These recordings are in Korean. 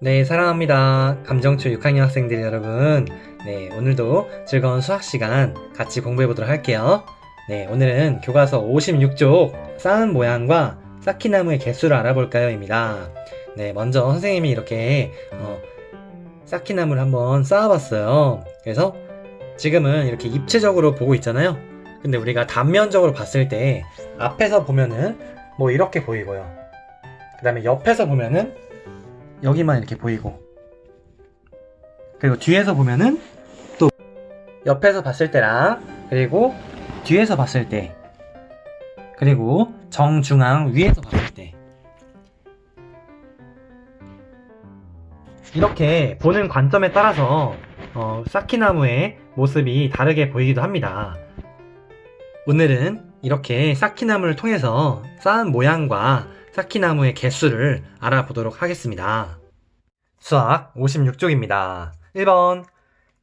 네, 사랑합니다. 감정초 6학년 학생들 여러분. 네, 오늘도 즐거운 수학 시간 같이 공부해 보도록 할게요. 네, 오늘은 교과서 56쪽 쌓은 모양과 쌓기나무의 개수를 알아볼까요?입니다. 네, 먼저 선생님이 이렇게 쌓기나무를 한번 쌓아봤어요. 그래서 지금은 이렇게 입체적으로 보고 있잖아요. 근데 우리가 단면적으로 봤을 때 앞에서 보면은 뭐 이렇게 보이고요. 그 다음에 옆에서 보면은 여기만 이렇게 보이고, 그리고 뒤에서 보면은 또 옆에서 봤을 때랑, 그리고 뒤에서 봤을 때, 그리고 정중앙 위에서 봤을 때, 이렇게 보는 관점에 따라서 쌓기나무의 모습이 다르게 보이기도 합니다. 오늘은 이렇게 쌓기나무를 통해서 쌓은 모양과 쌓기나무의 개수를 알아보도록 하겠습니다. 수학 56쪽입니다. 1번,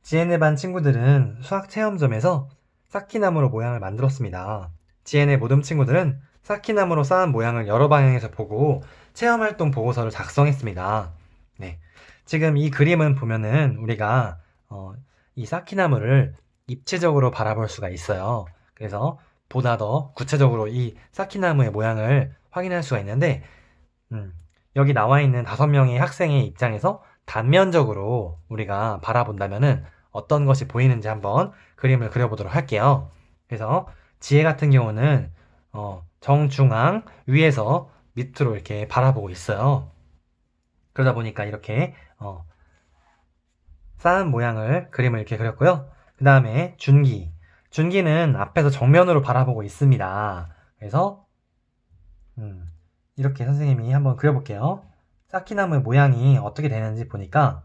지혜네 반 친구들은 수학 체험점에서 쌓기나무로 모양을 만들었습니다. 지혜네 모든 친구들은 쌓기나무로 쌓은 모양을 여러 방향에서 보고 체험활동 보고서를 작성했습니다. 네, 지금 이 그림은 보면은 우리가 이 쌓기나무를 입체적으로 바라볼 수가 있어요. 그래서 보다 더 구체적으로 이 쌓기나무의 모양을 확인할 수가 있는데, 여기 나와 있는 5명의 학생의 입장에서 단면적으로 우리가 바라본다면은 어떤 것이 보이는지 한번 그림을 그려보도록 할게요. 그래서 지혜 같은 경우는 정중앙 위에서 밑으로 이렇게 바라보고 있어요. 그러다 보니까 이렇게 쌓은 모양을 그림을 이렇게 그렸고요. 그 다음에 준기는 앞에서 정면으로 바라보고 있습니다. 그래서 이렇게 선생님이 한번 그려볼게요. 쌓기나무의 모양이 어떻게 되는지 보니까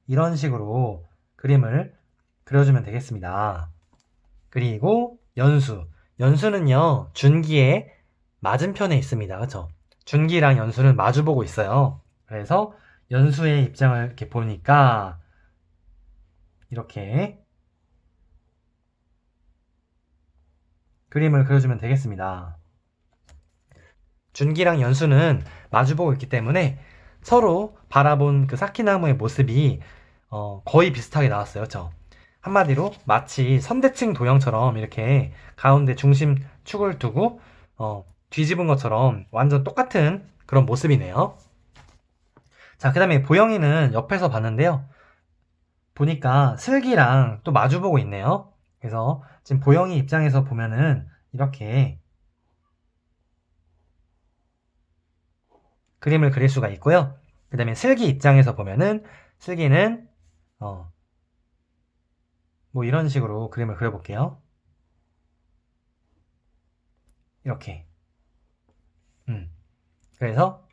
이런 식으로 그림을 그려주면 되겠습니다. 그리고 연수는요, 준기의 맞은편에 있습니다. 그렇죠? 준기랑 연수는 마주보고 있어요. 그래서 연수의 입장을 이렇게 보니까 이렇게 그림을 그려주면 되겠습니다. 준기랑 연수는 마주보고 있기 때문에 서로 바라본 그 쌓기나무의 모습이 거의 비슷하게 나왔어요. 그렇죠? 한마디로 마치 선대층 도형처럼 이렇게 가운데 중심 축을 두고 뒤집은 것처럼 완전 똑같은 그런 모습이네요. 자, 그 다음에 보영이는 옆에서 봤는데요. 보니까 슬기랑 또 마주보고 있네요. 그래서 지금 보영이 입장에서 보면은 이렇게 그림을 그릴 수가 있고요. 그 다음에 슬기 입장에서 보면은 슬기는 뭐 이런 식으로 그림을 그려볼게요. 이렇게. 그래서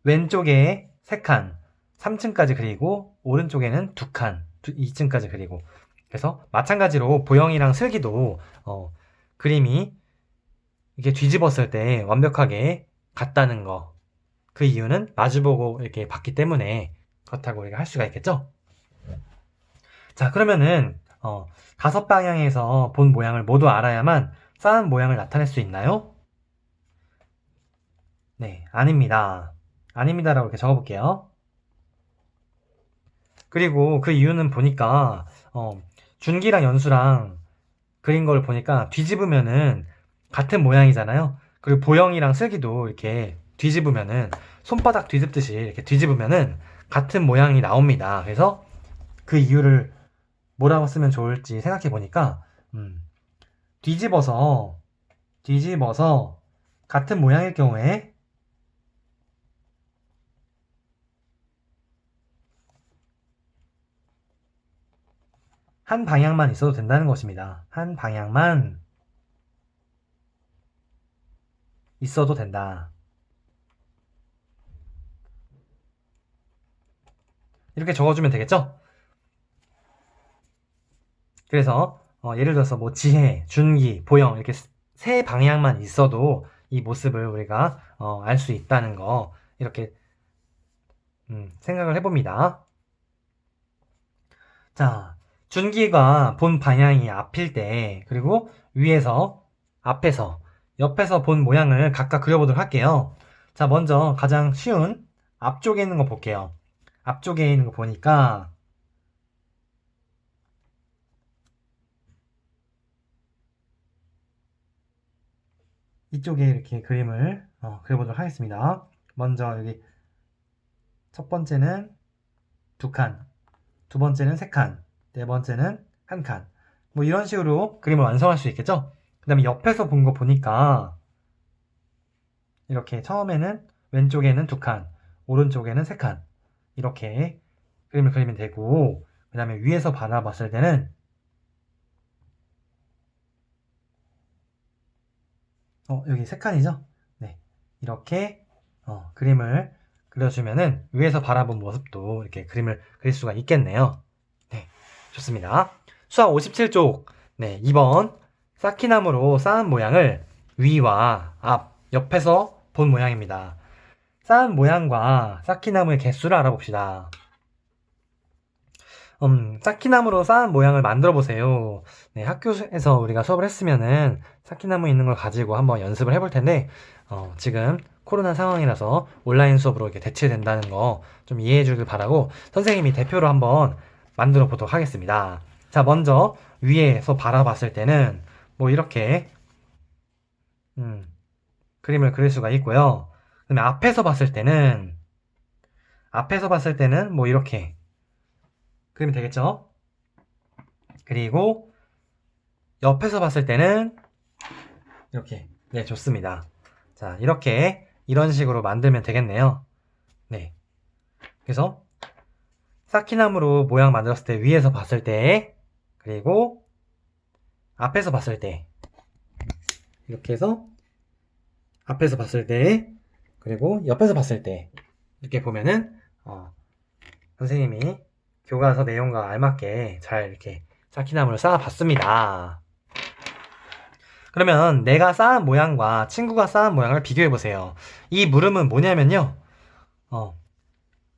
왼쪽에 3칸, 3층까지 그리고 오른쪽에는 2칸, 2층까지 그리고, 그래서 마찬가지로 보영이랑 슬기도 그림이 이렇게 뒤집었을 때 완벽하게 같다는 거, 그 이유는 마주보고 이렇게 봤기 때문에 그렇다고 우리가 할 수가 있겠죠. 자, 그러면은 5방향에서 본 모양을 모두 알아야만 쌓은 모양을 나타낼 수 있나요? 네, 아닙니다. 아닙니다라고 이렇게 적어볼게요. 그리고 그 이유는 보니까 준기랑 연수랑 그린 걸 보니까 뒤집으면은 같은 모양이잖아요. 그리고 보영이랑 슬기도 이렇게 뒤집으면은 손바닥 뒤집듯이 이렇게 뒤집으면은 같은 모양이 나옵니다. 그래서 그 이유를 뭐라고 쓰면 좋을지 생각해 보니까 뒤집어서 같은 모양일 경우에 한 방향만 있어도 된다는 것입니다. 한 방향만 있어도 된다. 이렇게 적어주면 되겠죠? 그래서 예를 들어서 뭐 지혜, 준기, 보영 이렇게 세 방향만 있어도 이 모습을 우리가 알 수 있다는 거, 이렇게 생각을 해봅니다. 자, 준기가 본 방향이 앞일 때, 그리고 위에서, 앞에서, 옆에서 본 모양을 각각 그려보도록 할게요. 자, 먼저 가장 쉬운 앞쪽에 있는 거 볼게요. 앞쪽에 있는 거 보니까 이쪽에 이렇게 그림을 그려보도록 하겠습니다. 먼저 여기 첫 번째는 2칸, 두 번째는 3칸, 네 번째는 1칸. 뭐 이런 식으로 그림을 완성할 수 있겠죠? 그 다음에 옆에서 본 거 보니까 이렇게 처음에는 왼쪽에는 2칸, 오른쪽에는 3칸 이렇게 그림을 그리면 되고, 그 다음에 위에서 바라봤을 때는 여기 3칸이죠? 네, 이렇게 그림을 그려주면은 위에서 바라본 모습도 이렇게 그림을 그릴 수가 있겠네요. 네, 좋습니다. 수학 57쪽 네, 2번 쌓기나무로 쌓은 모양을 위와 앞, 옆에서 본 모양입니다. 쌓은 모양과 쌓기나무의 개수를 알아봅시다. 쌓기나무로 쌓은 모양을 만들어 보세요. 네, 학교에서 우리가 수업을 했으면은 쌓기나무 있는 걸 가지고 한번 연습을 해볼 텐데, 지금 코로나 상황이라서 온라인 수업으로 이렇게 대체된다는 거 좀 이해해 주길 바라고, 선생님이 대표로 한번 만들어 보도록 하겠습니다. 자, 먼저 위에서 바라봤을 때는 뭐 이렇게 그림을 그릴 수가 있고요. 그다음에 앞에서 봤을 때는 뭐 이렇게 그리면 되겠죠? 그리고 옆에서 봤을 때는 이렇게. 네, 좋습니다. 자, 이렇게 이런 식으로 만들면 되겠네요. 네, 그래서 쌓기나무로 모양 만들었을 때 위에서 봤을 때, 그리고 앞에서 봤을 때 이렇게 해서 앞에서 봤을 때, 그리고 옆에서 봤을 때 이렇게 보면은 선생님이 교과서 내용과 알맞게 잘 이렇게 쌓기나무를 쌓아봤습니다. 그러면 내가 쌓은 모양과 친구가 쌓은 모양을 비교해보세요. 이 물음은 뭐냐면요,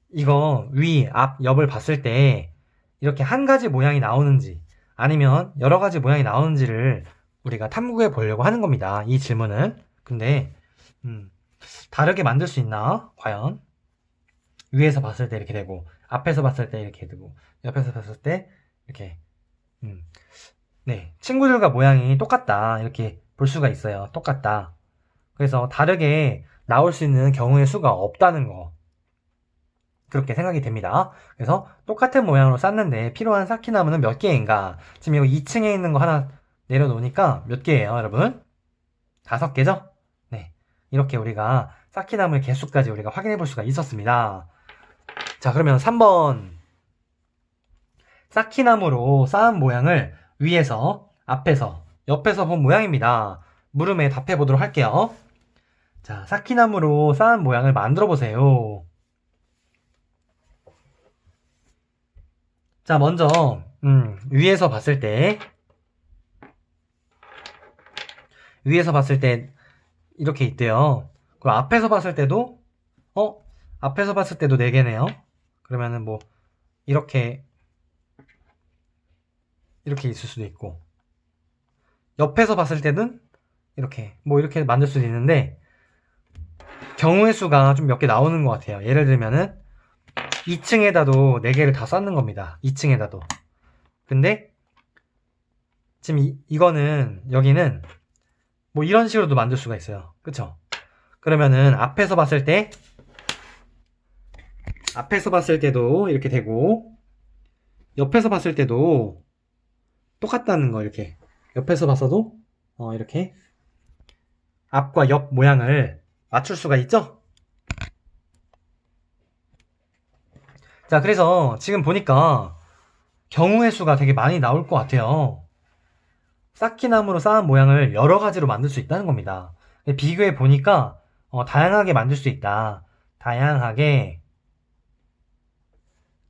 이거 위, 앞, 옆을 봤을 때 이렇게 한 가지 모양이 나오는지 아니면 여러 가지 모양이 나오는지를 우리가 탐구해 보려고 하는 겁니다. 이 질문은. 근데 다르게 만들 수 있나? 과연? 위에서 봤을 때 이렇게 되고, 앞에서 봤을 때 이렇게 되고, 옆에서 봤을 때 이렇게. 네, 친구들과 모양이 똑같다 이렇게 볼 수가 있어요. 똑같다. 그래서 다르게 나올 수 있는 경우의 수가 없다는 거, 그렇게 생각이 됩니다. 그래서 똑같은 모양으로 쌌는데 필요한 쌓기나무는 몇 개인가? 지금 여기 2층에 있는 거 하나 내려놓으니까 몇 개예요, 여러분? 5개죠? 네, 이렇게 우리가 쌓기나무의 개수까지 우리가 확인해 볼 수가 있었습니다. 자, 그러면 3번 쌓기나무로 쌓은 모양을 위에서, 앞에서, 옆에서 본 모양입니다. 물음에 답해 보도록 할게요. 자, 쌓기나무로 쌓은 모양을 만들어 보세요. 자, 먼저 위에서 봤을 때 이렇게 있대요. 그리고 앞에서 봤을 때도 앞에서 봤을 때도 4개네요. 그러면은 뭐 이렇게 있을 수도 있고, 옆에서 봤을 때는 이렇게 만들 수도 있는데, 경우의 수가 좀 몇 개 나오는 것 같아요. 예를 들면은 2층에다도 4개를 다 쌓는 겁니다. 2층에다도. 근데 지금 이거는, 여기는 뭐 이런 식으로도 만들 수가 있어요. 그쵸? 그러면은 앞에서 봤을 때도 이렇게 되고, 옆에서 봤을 때도 똑같다는 거. 이렇게 옆에서 봤어도 이렇게 앞과 옆 모양을 맞출 수가 있죠? 자, 그래서 지금 보니까 경우의 수가 되게 많이 나올 것 같아요. 쌓기나무로 쌓은 모양을 여러 가지로 만들 수 있다는 겁니다. 비교해 보니까 다양하게 만들 수 있다. 다양하게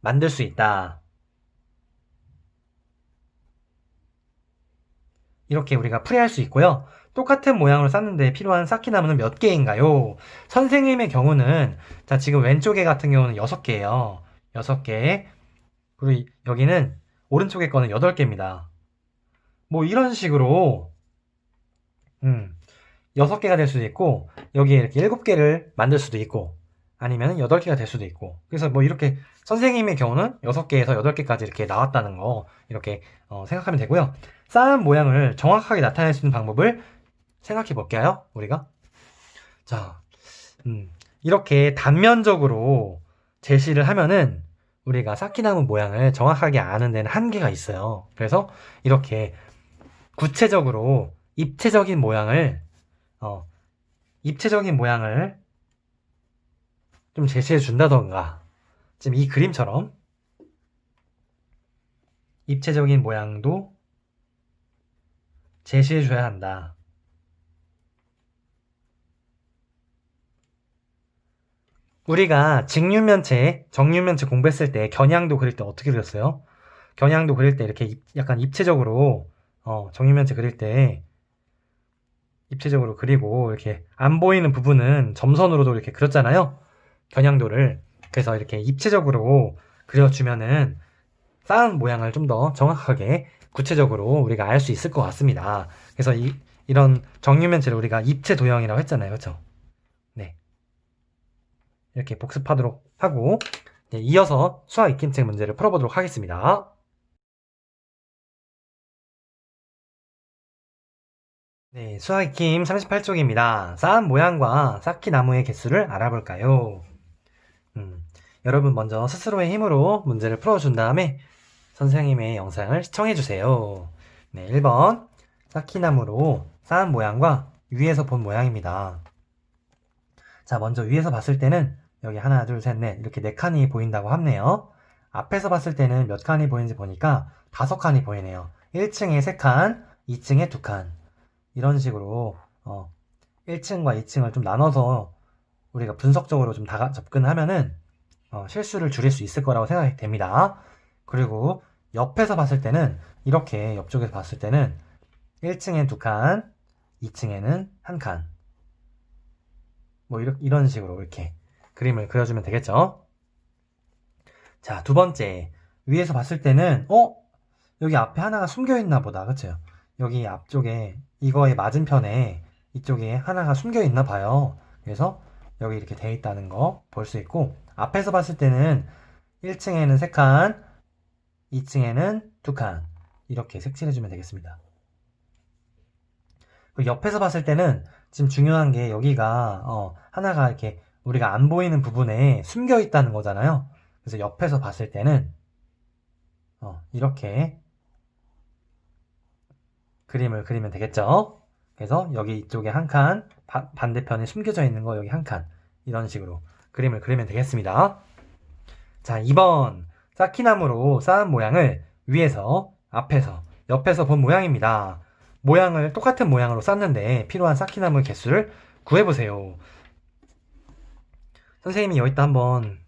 만들 수 있다. 이렇게 우리가 풀이할 수 있고요. 똑같은 모양으로 쌌는데 필요한 쌓기나무는 몇 개인가요? 선생님의 경우는, 자, 지금 왼쪽에 같은 경우는 6개예요. 6개. 그리고 여기는 오른쪽에 거는 8개입니다. 뭐 이런 식으로 6개가 될 수도 있고, 여기에 이렇게 7개를 만들 수도 있고, 아니면 8개가 될 수도 있고. 그래서 뭐 이렇게 선생님의 경우는 6개에서 8개까지 이렇게 나왔다는 거 이렇게 생각하면 되고요. 쌓은 모양을 정확하게 나타낼 수 있는 방법을 생각해 볼게요. 우리가. 자, 이렇게 단면적으로 제시를 하면은 우리가 쌓기나무 모양을 정확하게 아는 데는 한계가 있어요. 그래서 이렇게 구체적으로 입체적인 모양을 좀 제시해 준다던가, 지금 이 그림처럼 입체적인 모양도 제시해 줘야 한다. 우리가 직육면체, 정육면체 공부했을 때 겨냥도 그릴 때 어떻게 그렸어요? 겨냥도 그릴 때 이렇게 약간 입체적으로 정육면체 그릴 때 입체적으로 그리고 이렇게 안 보이는 부분은 점선으로도 이렇게 그렸잖아요. 겨냥도를. 그래서 이렇게 입체적으로 그려주면은 쌓은 모양을 좀 더 정확하게 구체적으로 우리가 알 수 있을 것 같습니다. 그래서 이런 정육면체를 우리가 입체 도형이라고 했잖아요. 그렇죠? 네. 이렇게 복습하도록 하고, 네, 이어서 수학 익힘책 문제를 풀어보도록 하겠습니다. 네, 수학 익힘 38쪽입니다. 쌓은 모양과 쌓기 나무의 개수를 알아볼까요? 여러분 먼저 스스로의 힘으로 문제를 풀어준 다음에 선생님의 영상을 시청해주세요. 네, 1번 쌓기나무로 쌓은 모양과 위에서 본 모양입니다. 자, 먼저 위에서 봤을 때는 여기 하나, 둘, 셋, 넷 이렇게 4칸이 보인다고 하네요. 앞에서 봤을 때는 몇 칸이 보이는지 보니까 5칸이 보이네요. 1층에 3칸, 2층에 2칸 이런 식으로 1층과 2층을 좀 나눠서 우리가 분석적으로 좀 접근하면은 실수를 줄일 수 있을 거라고 생각이 됩니다. 그리고 옆에서 봤을 때는 이렇게 옆쪽에서 봤을 때는 1층엔 2칸, 2층에는 1칸 뭐 이런 식으로 이렇게 그림을 그려주면 되겠죠. 자, 두 번째 위에서 봤을 때는 여기 앞에 하나가 숨겨 있나 보다. 그쵸? 여기 앞쪽에 이거의 맞은편에 이쪽에 하나가 숨겨 있나 봐요. 그래서 여기 이렇게 돼 있다는 거 볼 수 있고, 앞에서 봤을 때는 1층에는 3칸, 2층에는 2칸 이렇게 색칠해주면 되겠습니다. 그리고 옆에서 봤을 때는 지금 중요한 게 여기가 하나가 이렇게 우리가 안 보이는 부분에 숨겨 있다는 거잖아요. 그래서 옆에서 봤을 때는 이렇게 그림을 그리면 되겠죠. 그래서 여기 이쪽에 1칸, 반대편에 숨겨져 있는 거 여기 1칸 이런 식으로 그림을 그리면 되겠습니다. 자, 2번 쌓기나무로 쌓은 모양을 위에서, 앞에서, 옆에서 본 모양입니다. 모양을 똑같은 모양으로 쌓는데 필요한 쌓기나무 개수를 구해보세요. 선생님이 여기다 한번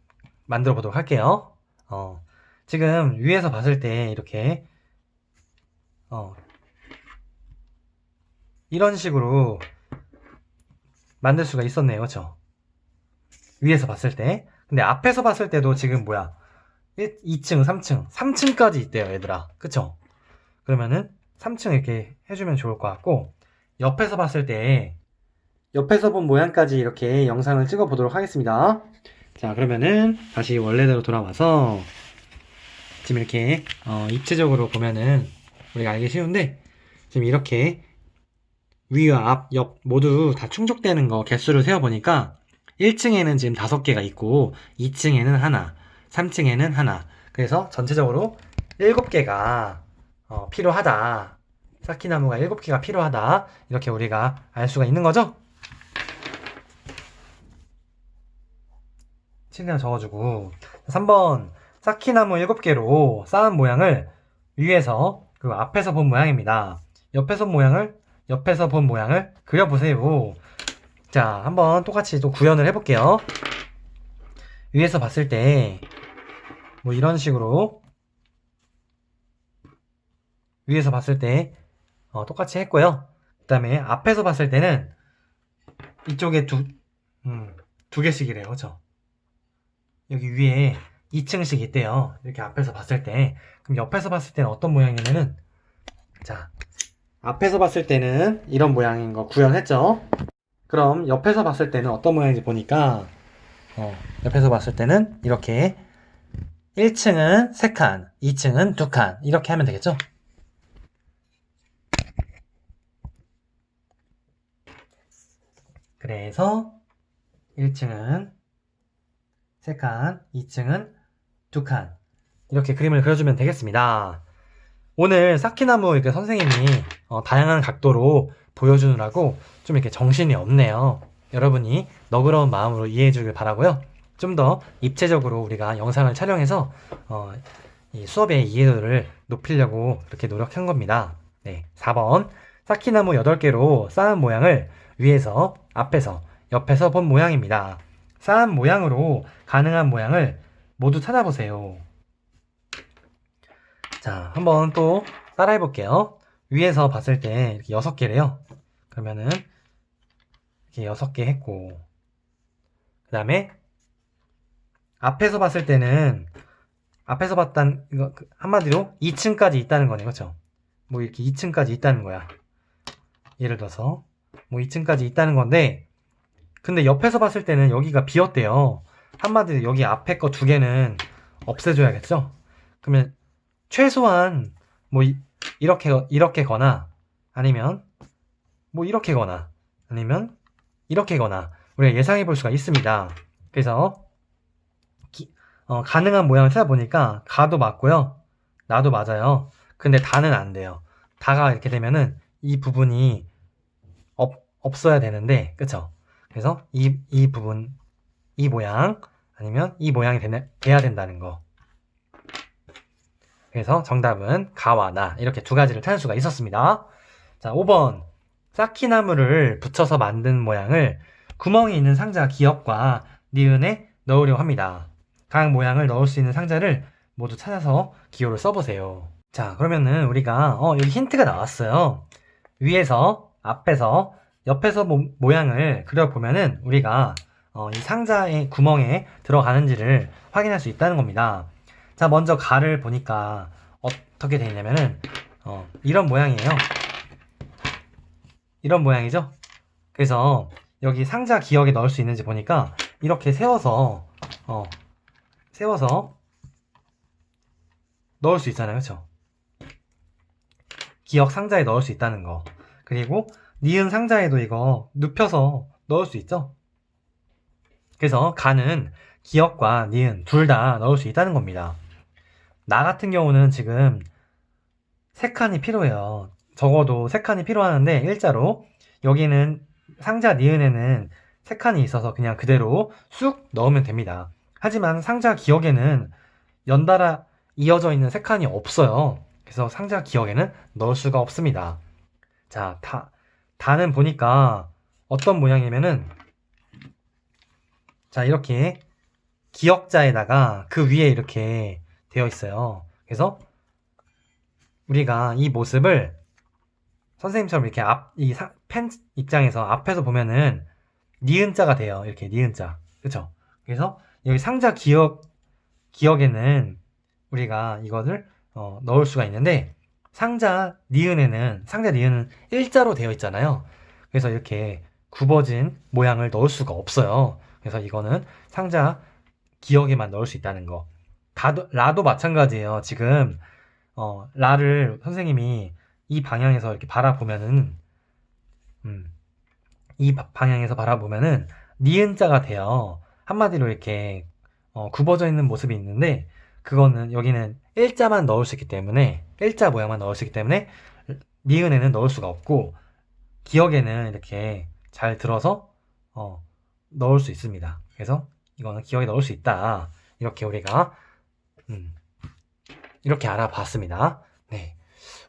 만들어 보도록 할게요. 지금 위에서 봤을 때 이렇게 이런 식으로 만들 수가 있었네요. 그쵸? 위에서 봤을 때. 근데 앞에서 봤을 때도 지금 2층, 3층까지 있대요, 얘들아. 그쵸? 그러면은 3층 이렇게 해주면 좋을 것 같고, 옆에서 봤을 때, 옆에서 본 모양까지 이렇게 영상을 찍어 보도록 하겠습니다. 자, 그러면은 다시 원래대로 돌아와서, 지금 이렇게, 입체적으로 보면은 우리가 알기 쉬운데, 지금 이렇게 위와 앞, 옆 모두 다 충족되는 거 개수를 세어보니까 1층에는 지금 5개가 있고 2층에는 하나, 3층에는 하나. 그래서 전체적으로 7개가 필요하다. 쌓기나무가 7개가 필요하다. 이렇게 우리가 알 수가 있는 거죠? 칠레나 적어주고 3번 쌓기나무 7개로 쌓은 모양을 위에서 그리고 앞에서 본 모양입니다. 옆에서 본 모양을 그려보세요. 자, 한번 똑같이 또 구현을 해볼게요. 위에서 봤을 때 뭐 이런 식으로 위에서 봤을 때 똑같이 했고요. 그 다음에 앞에서 봤을 때는 이쪽에 두 개씩이래요. 그죠? 여기 위에 2층씩 있대요. 이렇게 앞에서 봤을 때. 그럼 옆에서 봤을 때는 어떤 모양이냐면은, 자, 앞에서 봤을 때는 이런 모양인 거 구현했죠? 그럼 옆에서 봤을 때는 어떤 모양인지 보니까 옆에서 봤을 때는 이렇게 1층은 3칸, 2층은 2칸 이렇게 하면 되겠죠? 그래서 1층은 3칸, 2층은 2칸 이렇게 그림을 그려주면 되겠습니다. 오늘 쌓기나무 이렇게 선생님이 다양한 각도로 보여주느라고 좀 이렇게 정신이 없네요. 여러분이 너그러운 마음으로 이해해 주길 바라고요. 좀 더 입체적으로 우리가 영상을 촬영해서 이 수업의 이해도를 높이려고 이렇게 노력한 겁니다. 네, 4번 쌓기나무 8개로 쌓은 모양을 위에서, 앞에서, 옆에서 본 모양입니다. 쌓은 모양으로 가능한 모양을 모두 찾아보세요. 자, 한번 또 따라해 볼게요. 위에서 봤을 때 이렇게 6개래요. 그러면은 이렇게 6개 했고, 그 다음에 앞에서 봤을 때는 앞에서 봤단 이거 한마디로 2층까지 있다는 거네, 그렇죠? 뭐 이렇게 2층까지 있다는 거야. 예를 들어서 뭐 2층까지 있다는 건데, 근데 옆에서 봤을 때는 여기가 비었대요. 한마디로 여기 앞에 거 2개는 없애줘야겠죠? 그러면 최소한 뭐 이렇게 거나 아니면 뭐 이렇게 거나 아니면 이렇게 거나 우리가 예상해 볼 수가 있습니다. 그래서 가능한 모양을 찾아보니까 가도 맞고요, 나도 맞아요. 근데 다는 안 돼요. 다가 이렇게 되면은 이 부분이 없어야 되는데, 그쵸? 그래서 이 부분, 이 모양 아니면 이 모양이 돼야 된다는 거. 그래서 정답은 가와 나 이렇게 2가지를 찾을 수가 있었습니다. 자, 5번 쌓기나무를 붙여서 만든 모양을 구멍이 있는 상자 기역과 니은에 넣으려 합니다. 각 모양을 넣을 수 있는 상자를 모두 찾아서 기호를 써보세요. 자, 그러면은 우리가 여기 힌트가 나왔어요. 위에서, 앞에서, 옆에서 모양을 그려보면은 우리가 이 상자의 구멍에 들어가는지를 확인할 수 있다는 겁니다. 자, 먼저 가를 보니까 어떻게 되어 있냐면은 이런 모양이에요. 이런 모양이죠? 그래서 여기 상자 기역에 넣을 수 있는지 보니까 이렇게 세워서 넣을 수 있잖아요, 그쵸? 기역 상자에 넣을 수 있다는 거. 그리고 니은 상자에도 이거 눕혀서 넣을 수 있죠? 그래서 가는 기역과 니은 둘 다 넣을 수 있다는 겁니다. 나 같은 경우는 지금 3칸이 필요해요. 적어도 3칸이 필요하는데 일자로 여기는 상자 니은에는 3칸이 있어서 그냥 그대로 쑥 넣으면 됩니다. 하지만 상자 기역에는 연달아 이어져 있는 3칸이 없어요. 그래서 상자 기역에는 넣을 수가 없습니다. 자, 다는 보니까 어떤 모양이면은, 자, 이렇게 기역자에다가 그 위에 이렇게 되어 있어요. 그래서 우리가 이 모습을 선생님처럼 이렇게 펜 입장에서 앞에서 보면은 니은자가 돼요. 이렇게 니은자. 그쵸? 그래서 여기 상자 기역에는 우리가 이것을 넣을 수가 있는데, 상자 니은은 일자로 되어 있잖아요. 그래서 이렇게 굽어진 모양을 넣을 수가 없어요. 그래서 이거는 상자 기역에만 넣을 수 있다는 거. 라도 마찬가지예요. 지금 라를 선생님이 이 방향에서 이렇게 바라보면은 니은자가 돼요. 한마디로 이렇게 굽어져 있는 모습이 있는데, 그거는 여기는 일자만 넣을 수 있기 때문에, 일자 모양만 넣을 수 있기 때문에 니은에는 넣을 수가 없고, 기역에는 이렇게 잘 들어서 넣을 수 있습니다. 그래서 이거는 기역에 넣을 수 있다. 이렇게 우리가 이렇게 알아봤습니다. 네.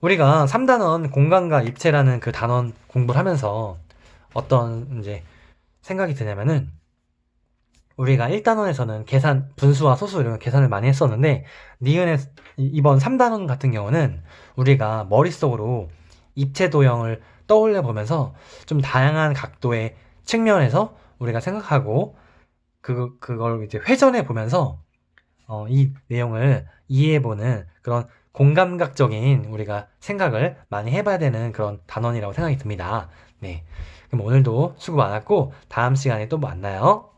우리가 3단원 공간과 입체라는 그 단원 공부를 하면서 어떤 이제 생각이 드냐면은, 우리가 1단원에서는 계산, 분수와 소수 이런 계산을 많이 했었는데, 이번 3단원 같은 경우는 우리가 머릿속으로 입체 도형을 떠올려 보면서 좀 다양한 각도의 측면에서 우리가 생각하고 그걸 이제 회전해 보면서 이 내용을 이해해보는 그런 공감각적인 우리가 생각을 많이 해봐야 되는 그런 단원이라고 생각이 듭니다. 네. 그럼 오늘도 수고 많았고 다음 시간에 또 만나요.